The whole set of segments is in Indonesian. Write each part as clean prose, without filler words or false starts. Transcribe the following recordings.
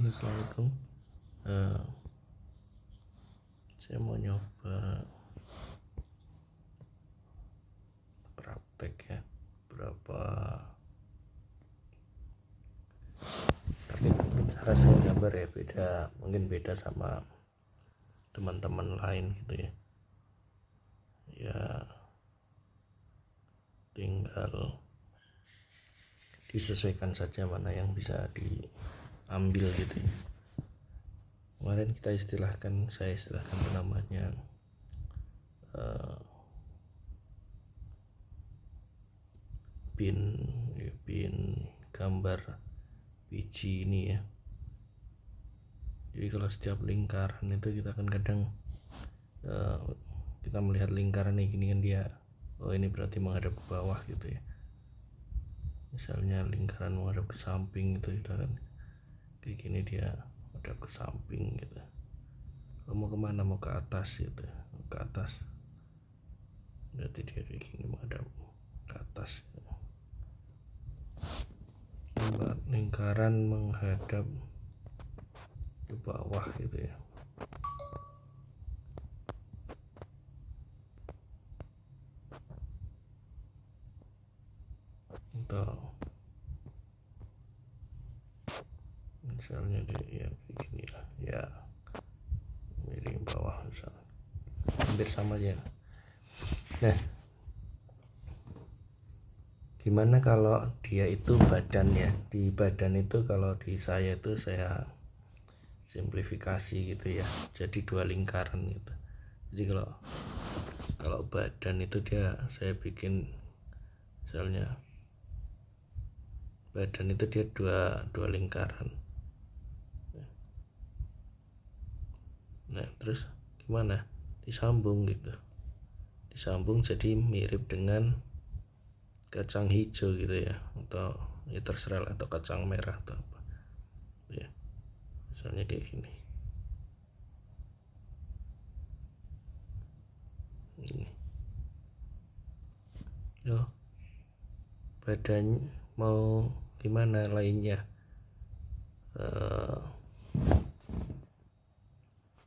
Assalamualaikum. Eh, saya mau nyoba praktek ya berapa, tapi mungkin cara saya gambar ya beda, mungkin beda sama teman-teman lain gitu ya. Ya tinggal disesuaikan saja mana yang bisa diambil gitu ya. Kemarin saya istilahkan namanya bin gambar biji ini ya. Jadi kalau setiap lingkaran itu kita kan kadang kita melihat lingkaran ini kan dia, oh ini berarti menghadap ke bawah gitu ya. Misalnya lingkaran menghadap ke samping gitu, kita kan kayak gini, dia menghadap ke samping gitu. Kalau mau kemana, mau ke atas gitu, ke atas berarti dia kayak gini menghadap ke atas gitu. Lingkaran menghadap ke bawah gitu ya. Atau misalnya dia ya begini lah ya, miring bawah misalnya, hampir sama aja. Nah, gimana kalau dia itu badannya, di badan itu kalau di saya itu saya simplifikasi gitu ya, jadi 2 lingkaran gitu. Jadi kalau badan itu saya bikin, misalnya badan itu dia dua lingkaran. Nah terus gimana, disambung gitu, disambung jadi mirip dengan kacang hijau gitu ya, atau ya terserah, atau kacang merah atau apa ya, misalnya kayak gini. Ini loh, badan mau gimana lainnya,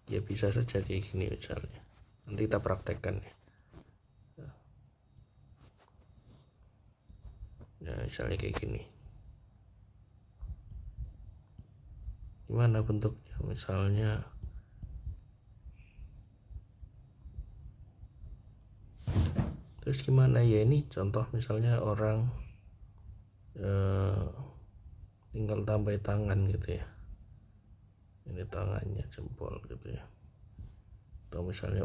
ya bisa saja kayak gini misalnya. Nanti kita praktekkan ya. Nah misalnya kayak gini, gimana bentuknya, misalnya terus gimana ya, ini contoh misalnya orang tinggal tambah tangan gitu ya, ini tangannya jempol gitu ya, atau misalnya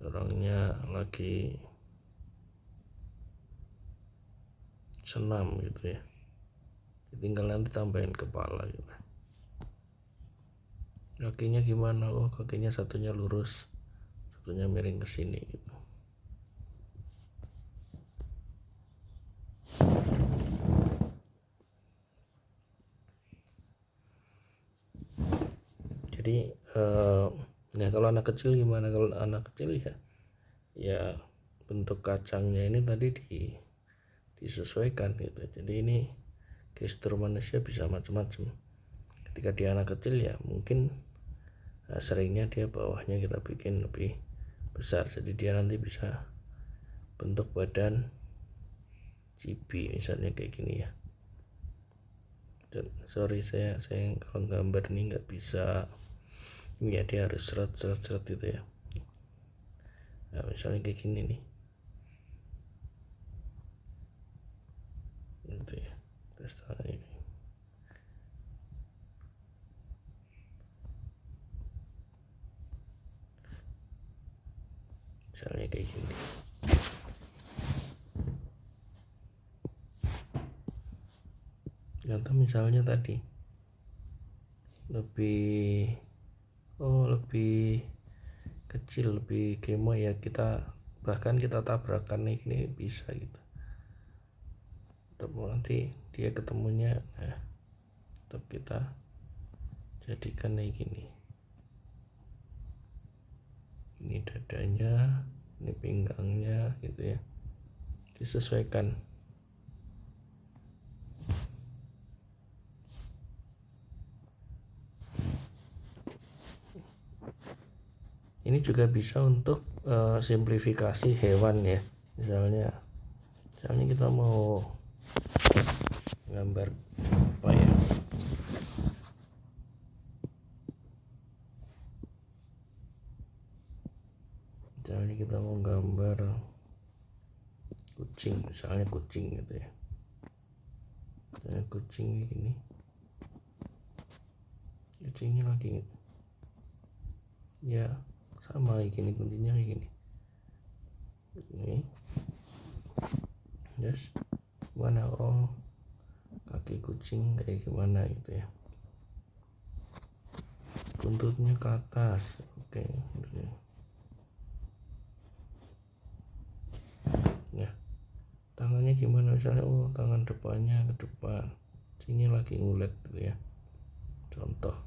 orangnya lagi senam gitu ya, tinggal nanti tambahin kepala gitu. Kakinya gimana, oh kakinya satunya lurus, satunya miring ke sini gitu. Jadi nah kalau anak kecil gimana, kalau anak kecil ya bentuk kacangnya ini tadi disesuaikan gitu. Jadi ini gestur manusia bisa macam-macam. Ketika dia anak kecil ya mungkin seringnya dia bawahnya kita bikin lebih besar, jadi dia nanti bisa bentuk badan cibi misalnya kayak gini ya. Dan sorry saya kalau gambar ini nggak bisa ya, dia harus seret gitu ya. Nah misalnya kayak gini nih gitu ya, terus ini misalnya kayak gini. Atau misalnya tadi lebih kecil, lebih gemoy ya, kita bahkan kita tabrakan ini bisa gitu. Atau nanti dia ketemunya, nah tetap kita jadikan kayak gini. Ini dadanya, ini pinggangnya gitu ya, disesuaikan. Ini juga bisa untuk simplifikasi hewan ya. Misalnya kita mau gambar apa ya, misalnya kita mau gambar kucing, misalnya kucing gitu ya. Misalnya kucing gini, kucingnya lagi ya sama kayak gini, kuncinya kayak gini. Ini yes, mana oh kaki kucing kayak gimana gitu ya, buntutnya ke atas, oke gitu ya. Ya, tangannya gimana, misalnya oh tangan depannya ke depan, sini lagi ngulet gitu ya, contoh.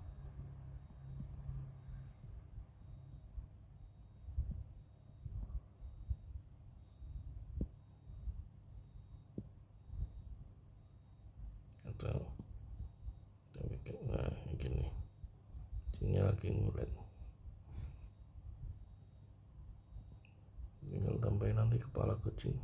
Atau nah gini, sini lagi ngulet, tinggal tambahin nanti kepala kucing.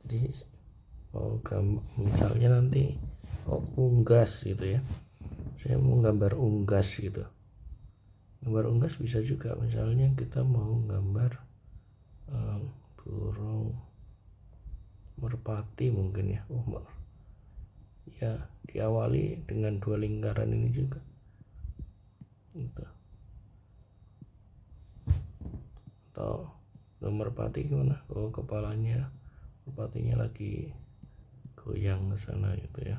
Jadi misalnya nanti unggas gitu ya, saya mau gambar unggas gitu. Gambar unggas bisa juga, misalnya kita mau gambar burung merpati mungkin ya. Ya diawali dengan 2 lingkaran ini juga gitu. Atau merpati gimana, oh kepalanya merpatinya lagi goyang ke sana gitu ya.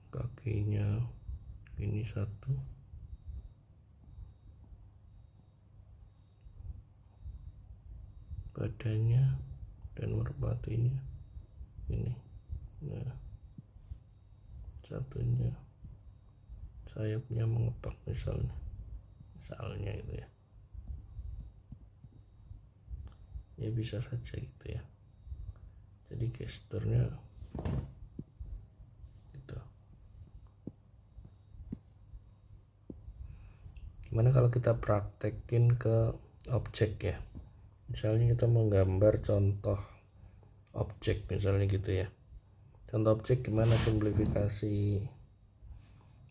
Kakinya ini satu, badannya dan merpatinya ini. Nah, satunya sayapnya mengepak misalnya itu ya. Ya bisa saja gitu ya. Jadi gesturnya gitu. Gimana kalau kita praktekin ke objek ya, misalnya kita menggambar contoh objek misalnya gitu ya. Contoh objek gimana simplifikasi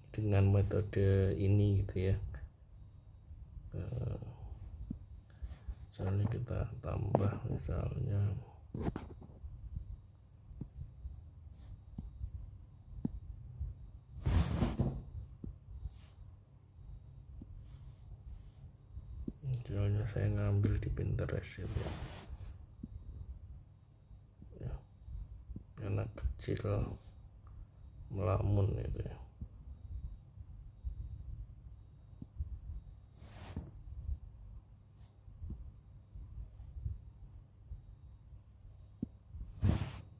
dengan metode ini gitu ya. Misalnya kita tambah misalnya saya ngambil di Pinterest itu ya, anak kecil melamun itu ya.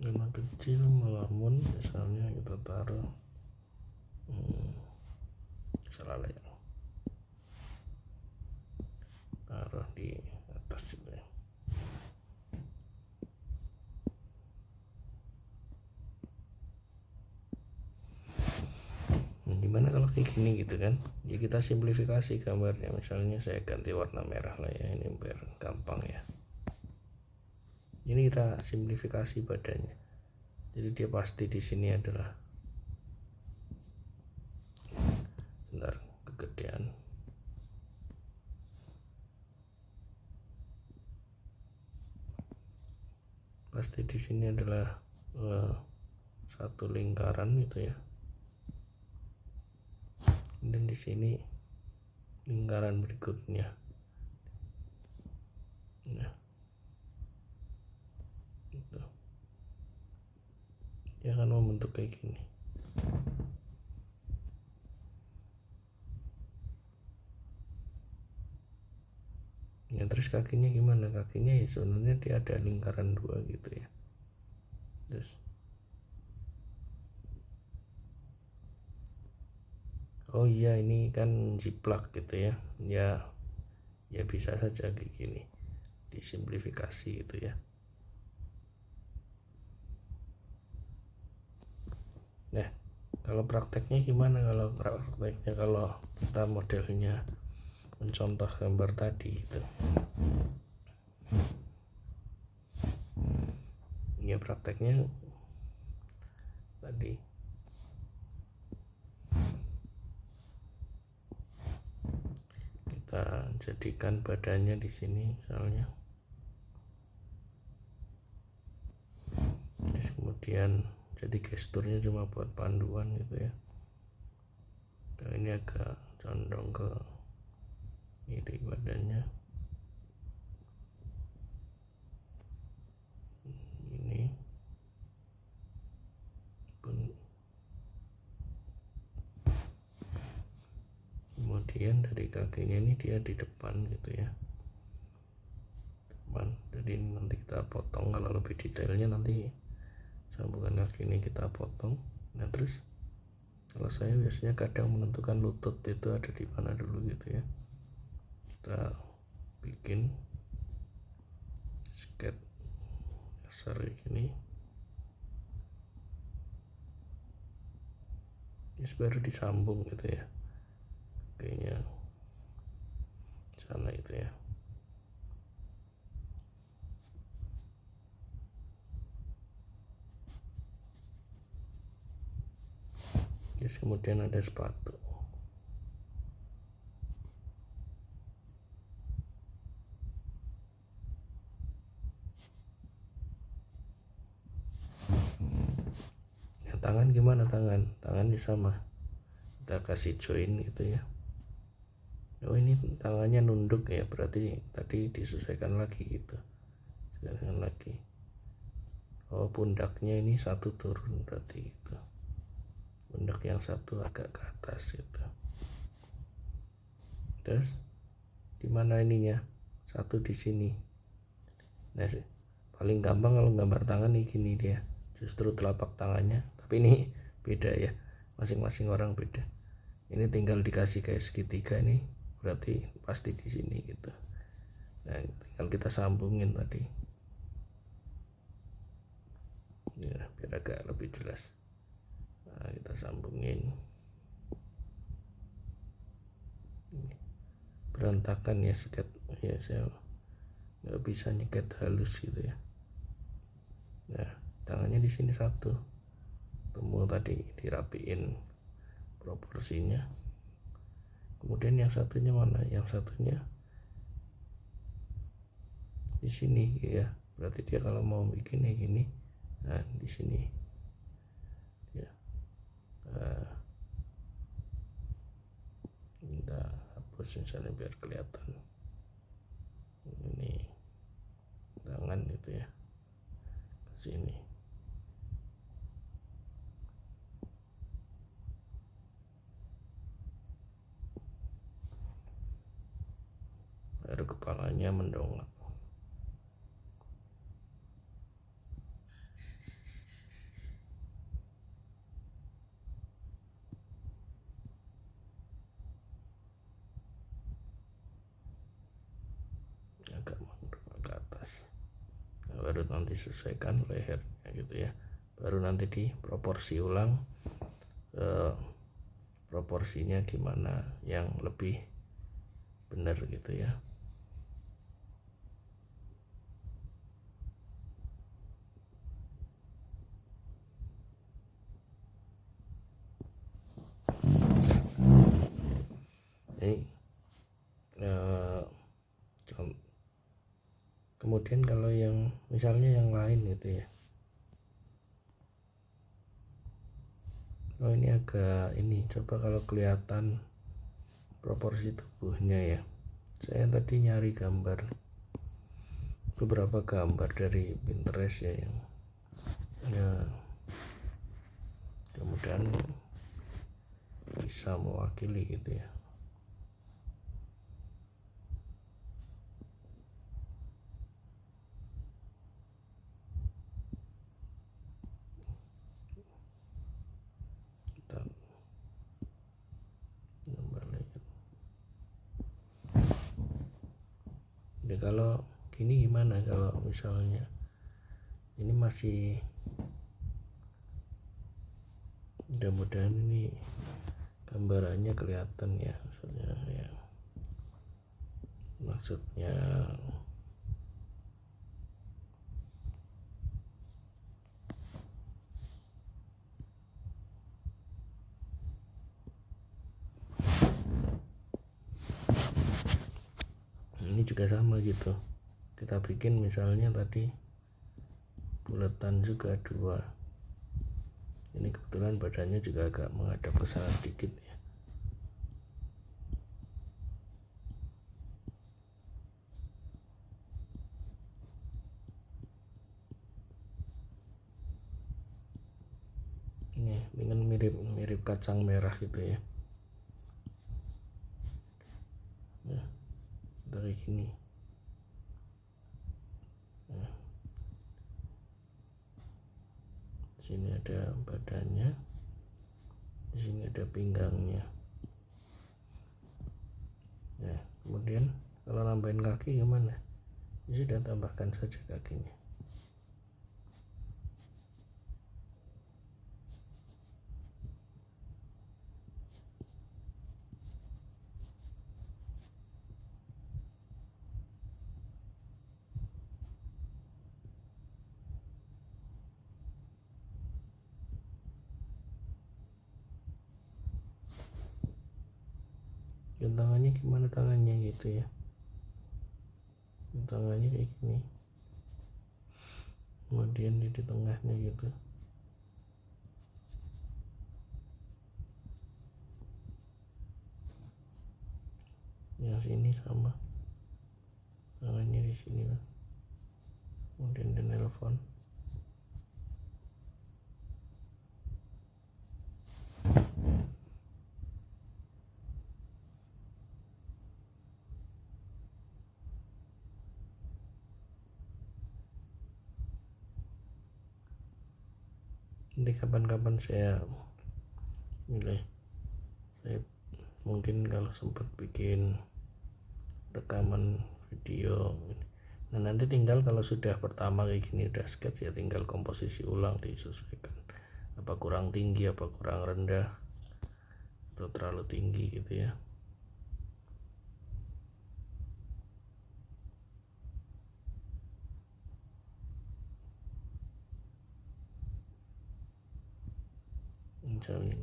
Anak kecil melamun, misalnya kita taruh salah ya, taruh di atas itu ya. Gimana kalau kayak gini gitu kan ya, kita simplifikasi gambarnya, misalnya saya ganti warna merah lah ya, ini biar gampang ya. Ini kita simplifikasi badannya, jadi dia pasti di sini adalah, sebentar kegedean, pasti di sini adalah satu lingkaran gitu ya, dan di sini lingkaran berikutnya. Nah, gitu. Dia akan membentuk kayak gini. Ya, terus kakinya gimana? Kakinya ya sebenarnya dia ada lingkaran 2 gitu ya. Terus oh iya ini kan jiplak gitu ya, ya bisa saja kayak gini, disimplifikasi gitu ya. Nah, kalau prakteknya gimana? Kalau prakteknya, kalau kita modelnya mencontoh gambar tadi itu, ya prakteknya tadi kita jadikan badannya di sini misalnya, terus kemudian jadi gesturnya cuma buat panduan gitu ya. Nah, ini agak condong ke kiri badannya, ini pun, kemudian dari kakinya ini dia di depan gitu ya, depan. Jadi nanti kita potong, kalau lebih detailnya nanti sambungan kaki ini kita potong. Nah terus kalau saya biasanya kadang menentukan lutut itu ada di mana dulu gitu ya, kita bikin sketch dasar gini, ini baru disambung gitu ya, kayaknya sana itu ya. Terus kemudian ada sepatu. Ya, tangan gimana? Tangannya sama, kita kasih join gitu ya. Oh ini tangannya nunduk ya, berarti tadi disesuaikan lagi gitu, sekarang lagi. Oh pundaknya ini satu turun berarti gitu, pundak yang satu agak ke atas gitu. Terus di mana ininya? Satu di sini. Nah paling gampang kalau gambar tangan nih gini, dia justru telapak tangannya, tapi ini beda ya, masing-masing orang beda. Ini tinggal dikasih kayak segitiga, ini berarti pasti di sini gitu. Nah tinggal kita sambungin tadi ya, biar agak lebih jelas. Nah, kita sambungin. Ini berantakan ya sket ya, saya nggak bisa nyeket halus gitu ya. Nah tangannya di sini satu, temu tadi dirapiin proporsinya. Kemudian yang satunya mana? Yang satunya di sini ya, berarti dia kalau mau bikin kayak gini, nah di sini ya. Kita hapus misalnya biar kelihatan ini tangan gitu ya, ke sini. Baru kepalanya mendongak. Agak mendongak ke atas. Nah, baru nanti sesuaikan lehernya gitu ya. Baru nanti diproporsi ulang, proporsinya gimana yang lebih benar gitu ya. Ini kemudian kalau yang misalnya yang lain gitu ya, oh ini agak ini, coba kalau kelihatan proporsi tubuhnya ya. Saya tadi nyari gambar, beberapa gambar dari Pinterest ya, yang ya mudah-mudahan bisa mewakili gitu ya. Jadi kalau gini gimana, kalau misalnya ini masih, mudah-mudahan ini gambarannya kelihatan ya, maksudnya ini juga sama gitu, kita bikin misalnya tadi bulatan juga 2, ini kebetulan badannya juga agak menghadap ke sana sedikit ya. Ini dengan mirip kacang merah gitu ya. Nah, dari gini. Nah, di sini ada badannya, di sini ada pinggangnya. Nah, kemudian kalau nambahin kaki gimana? Ini sudah tambahkan saja kakinya. Dan tangannya gimana, tangannya gitu ya, tangannya kayak gini, kemudian di tengahnya gitu. Yang sini sama, tangannya di sini kan, kemudian di nelpon. Nanti kapan-kapan saya mungkin kalau sempat bikin rekaman video. Nah nanti tinggal kalau sudah pertama kayak gini udah sketch ya, tinggal komposisi ulang disesuaikan, apa kurang tinggi, apa kurang rendah, atau terlalu tinggi gitu ya. Misalnya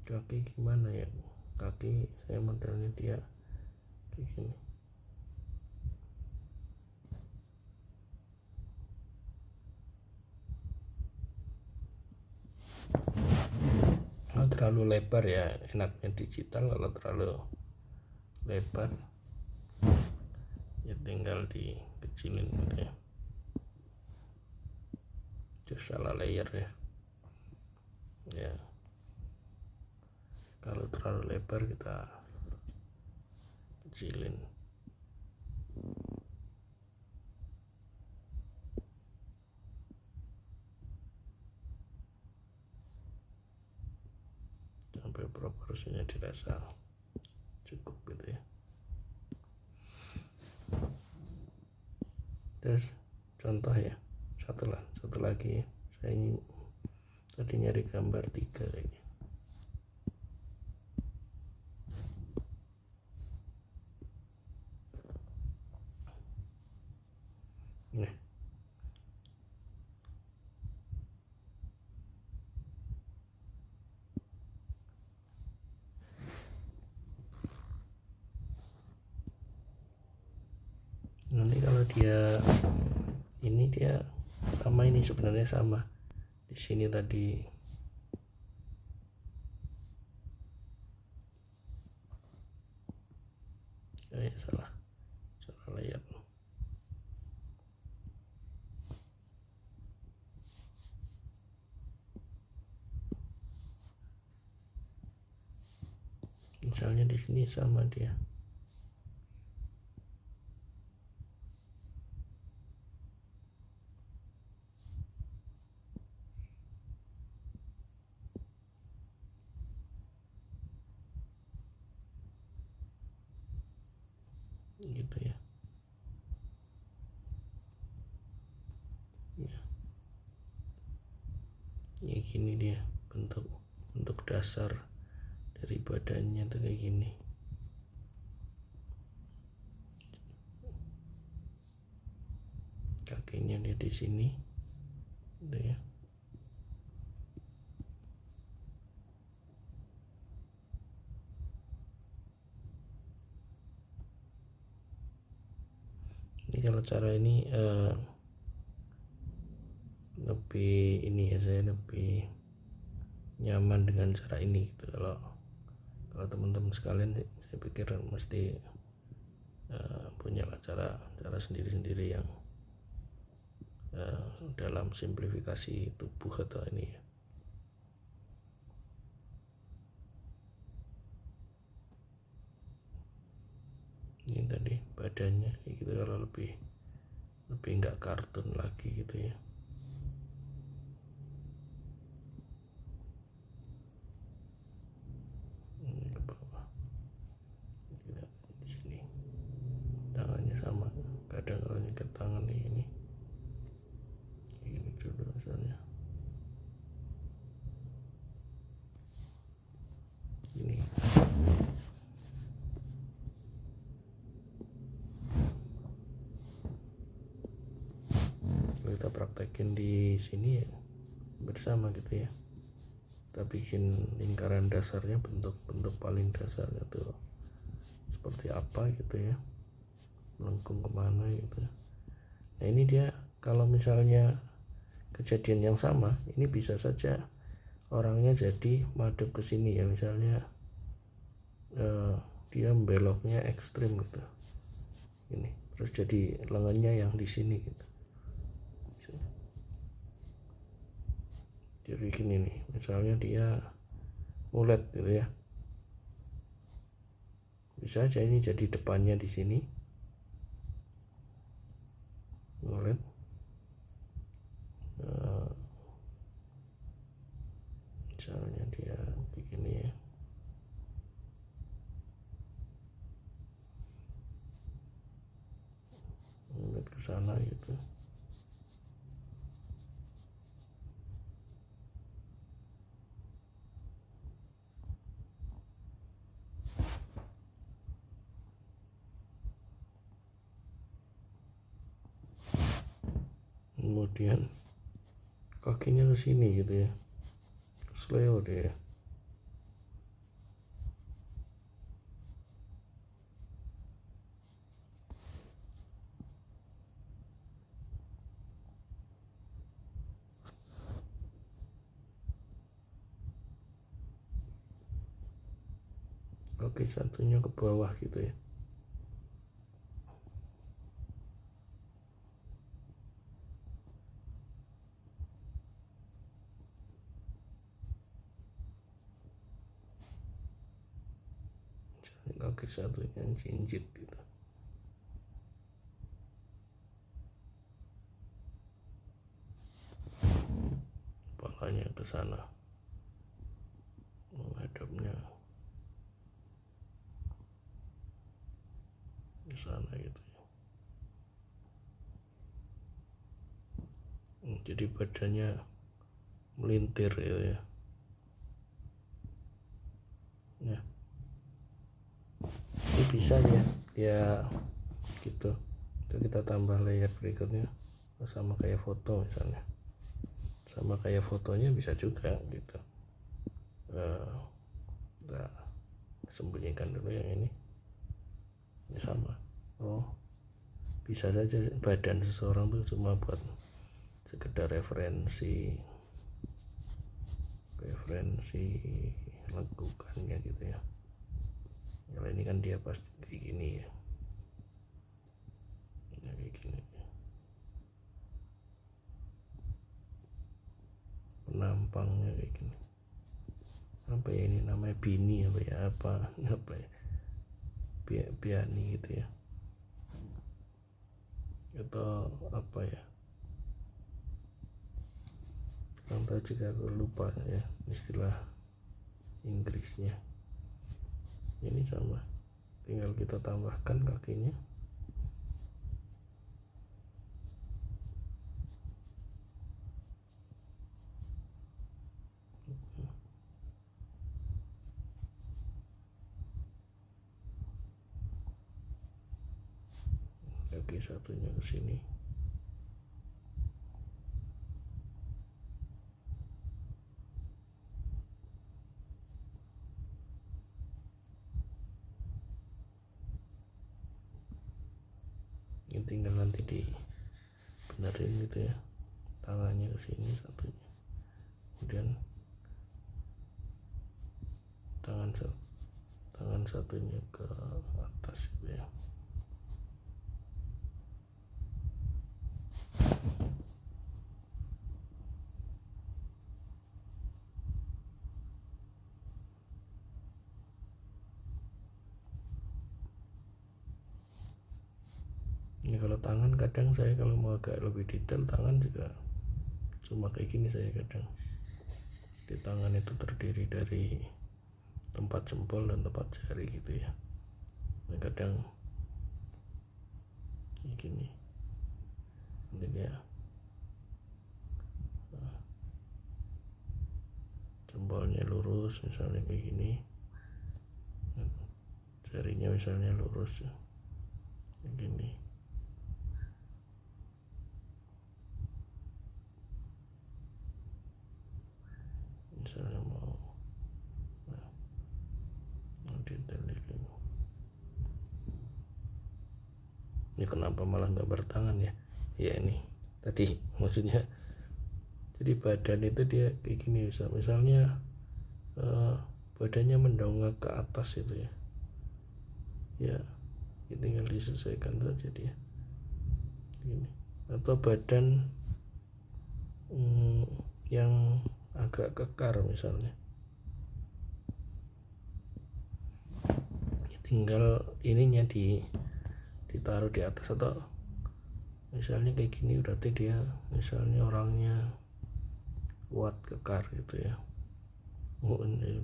kaki gimana ya, kaki saya modelnya dia kayak gini. Kalau terlalu lebar ya enaknya digital, kalau terlalu lebar ya tinggal dikecilin gitu ya. Terus salah layer ya, kalau terlalu lebar kita kecilin. Sampai proporsinya dirasa cukup gitu ya. Terus contoh ya, satu lagi ya. Saya ingin tadi nyari gambar 3 ini. Nah, nanti kalau dia ini dia sama, ini sebenarnya sama di sini tadi. Salah layer. Misalnya di sini sama dia. gini dia bentuk dasar dari badannya tuh kayak gini. Kakinya dia di sini gitu ya. Ini kalau cara ini lebih ini ya, saya lebih nyaman dengan cara ini gitu. Kalau teman-teman sekalian saya pikir mesti punya cara sendiri-sendiri yang dalam simplifikasi tubuh atau ini ya. Ini tadi badannya gitu, kalau lebih nggak kartun lagi gitu ya. Ini ke bawah, di sini tangannya sama, kadang kalau nyikat tangan ini dulu misalnya ini. Kita praktekin di sini ya bersama gitu ya. Kita bikin lingkaran dasarnya, bentuk paling dasarnya tuh seperti apa gitu ya, melengkung kemana gitu. Nah ini dia kalau misalnya kejadian yang sama, ini bisa saja orangnya jadi madep ke sini ya, misalnya dia beloknya ekstrim gitu, ini terus jadi lengannya yang di sini gitu. Jadi gini nih, misalnya dia ngulet gitu ya, bisa aja ini jadi depannya di sini ngulet. Misalnya dia begini ya, ngulet ke sana gitu. Kemudian kakinya ke sini gitu ya, sleo deh. Kaki satunya ke bawah gitu ya. Kaki satunya jinjit gitu. Kepalanya ke sana, menghadapnya ke sana gitu ya. Jadi badannya melintir gitu ya. Nah, ini bisa ya gitu. Itu kita tambah layer berikutnya sama kayak foto misalnya, sama kayak fotonya bisa juga gitu. Kita sembunyikan dulu yang ini sama. Bisa saja badan seseorang tuh cuma buat sekedar referensi lakukannya gitu ya. Kalau ini kan dia pasti kayak gini ya, kayak gini. Penampangnya kayak gini. Apa ya ini namanya, bini apa ya, biani gitu ya, atau apa ya, orang tahu juga, aku lupa ya istilah Inggrisnya. Ini sama, tinggal kita tambahkan kakinya. kaki satunya ke sini. Ini tinggal nanti dibenerin gitu ya, tangannya ke sini satunya, kemudian tangan satunya ke atas gitu ya. Ini kalau tangan kadang saya kalau mau agak lebih detail tangan juga cuma kayak gini saya kadang. Di tangan itu terdiri dari tempat jempol dan tempat jari gitu ya. Nah, kadang kayak gini. Ini dia. Jempolnya lurus misalnya kayak gini. Jarinya misalnya lurus ya. Kayak gini. Misalnya mau detail gitu. Ini kenapa malah nggak bertangan ya? Ya ini tadi maksudnya, jadi badan itu dia kayak gini, misalnya badannya mendongak ke atas itu ya. Ya, tinggal disesuaikan saja dia. Gini. Atau badan yang agak kekar misalnya. Tinggal ininya ditaruh di atas, atau misalnya kayak gini berarti dia misalnya orangnya kuat kekar gitu ya. Ini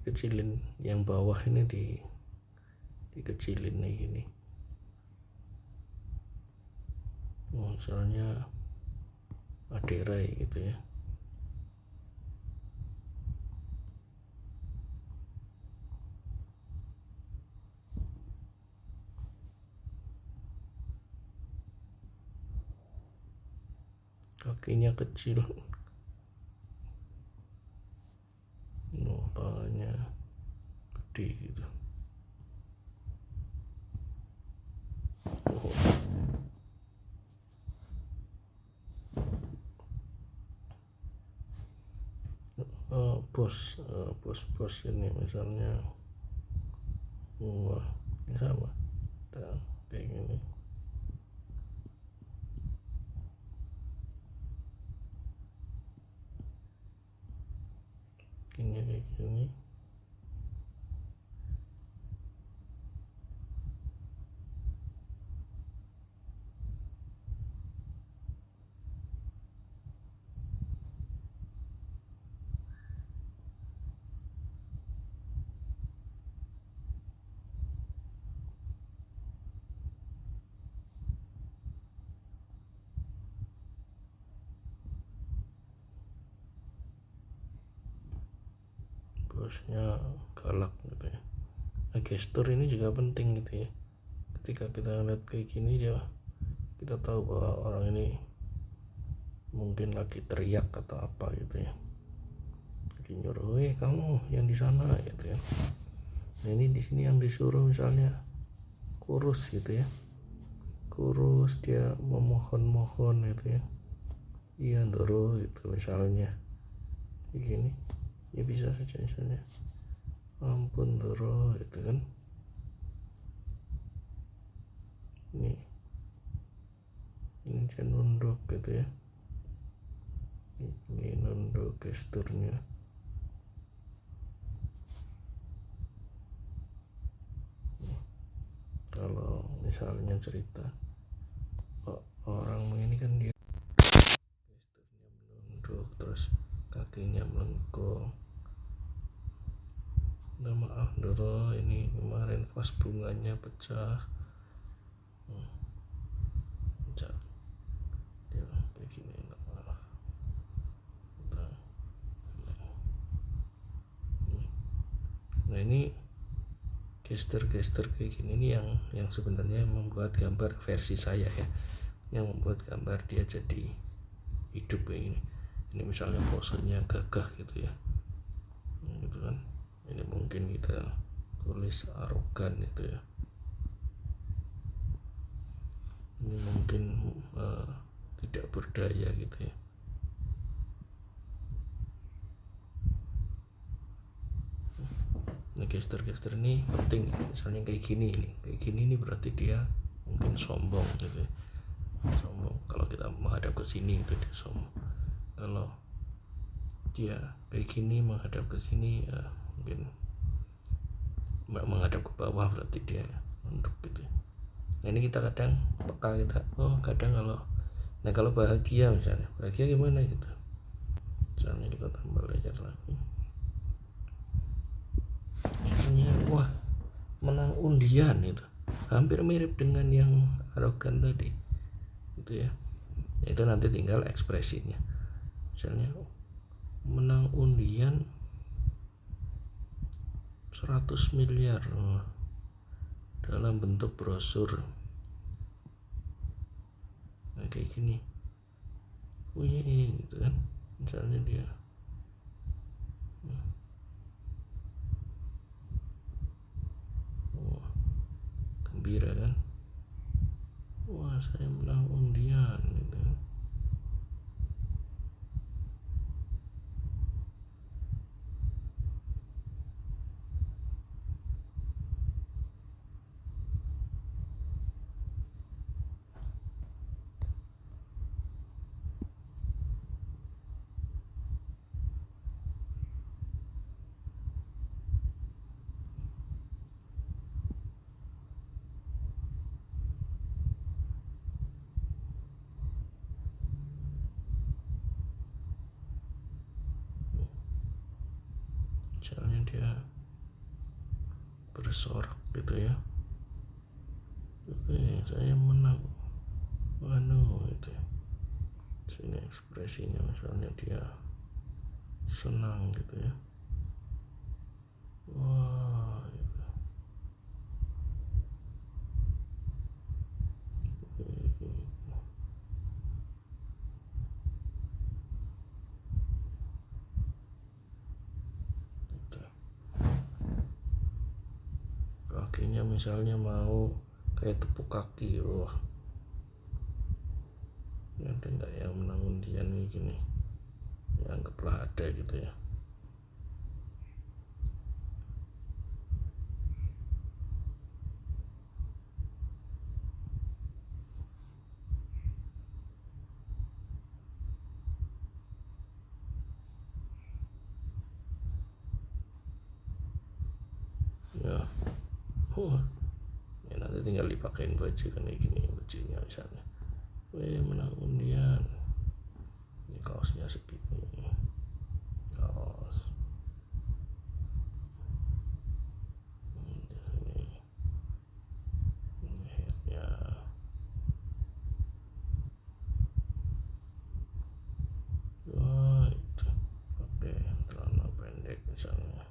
dikecilin, yang bawah ini dikecilin kayak gini. Misalnya aderai gitu ya. Kakinya kecil, tangannya gede gitu. Bos ini misalnya, wah ini sama, kayak gini. Kayak gini. Bosnya galak gitu ya. Nah, gestur ini juga penting gitu ya. Ketika kita lihat kayak gini ya, kita tahu bahwa orang ini mungkin lagi teriak atau apa gitu ya, lagi nyuruh, kamu yang di sana gitu ya. Nah ini di sini yang disuruh misalnya kurus gitu ya, kurus, dia memohon gitu ya, iya Ndoro gitu misalnya kayak gini ya, bisa saja misalnya ampun Ndoro gitu kan. Ini dia nunduk gitu ya, ini nunduk gesturnya. Kalau misalnya cerita orang ini kan dia gesturnya menunduk, terus kakinya melengkung. Nah, maaf Ndoro, ini kemarin vas bunganya pecah. Dia kayak gini, maaf. Nah ini gestur kayak gini ini yang sebenarnya membuat gambar versi saya ya, yang membuat gambar dia jadi hidup kayak gini. Ini misalnya posenya gagah gitu ya, gitu kan. Ini mungkin kita tulis arogan itu ya, ini mungkin tidak berdaya gitu ya. Nah, gestur ini penting. Misalnya kayak gini ini berarti dia mungkin sombong gitu ya. Sombong kalau kita menghadap ke sini itu dia sombong. Kalau dia kayak gini menghadap ke sini ya, mungkin menghadap ke bawah berarti dia nunduk gitu. Nah ini kita kadang peka kita, kadang kalau bahagia misalnya, bahagia gimana gitu. Misalnya kita tambah layar lagi, misalnya menang undian itu hampir mirip dengan yang arogan tadi gitu ya. Itu nanti tinggal ekspresinya. Misalnya menang undian 100 miliar dalam bentuk brosur. Nah kayak gini, gitu kan. Misalnya dia gembira kan, saya menang undian gitu. Misalnya dia bersorak gitu ya, saya menang itu ya. Sini ekspresinya misalnya dia senang gitu ya, gitu. Kakinya misalnya mau kayak tepuk kaki, ada nggak yang menang undian gini ya, anggaplah ada gitu ya. Ya nanti tinggal dipakein baju kan kayak gini bajunya misalnya, menang undian, ini kaosnya segini, kaos ini headnya, itu pakai celana pendek misalnya.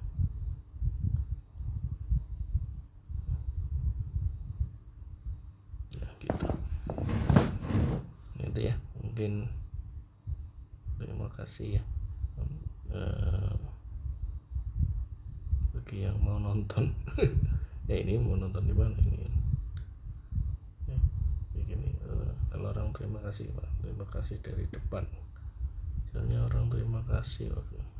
Itu ya, mungkin terima kasih ya bagi yang mau nonton. Ya ini mau nonton di mana ini ya, begini. Kalau orang terima kasih Pak, terima kasih dari depan. Misalnya orang terima kasih,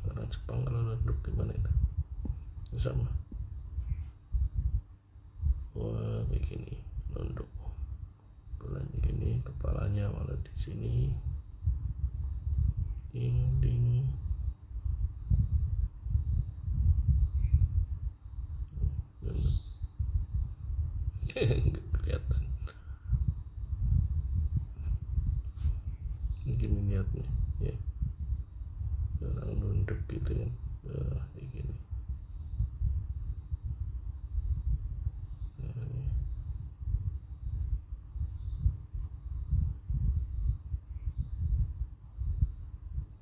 orang Jepang kalau nunduk gimana itu sama, begini nunduk, bulan gini, kepalanya malah di sini, ding kelihatan gini niatnya ya, orang nunduk gitu kan, kayak gini.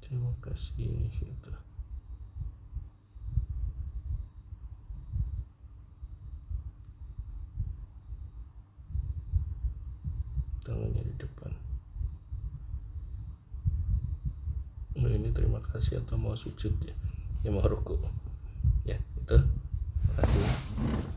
Terima kasih gitu. terima kasih atau mau sujud ya mau ruku ya itu. Terima kasih.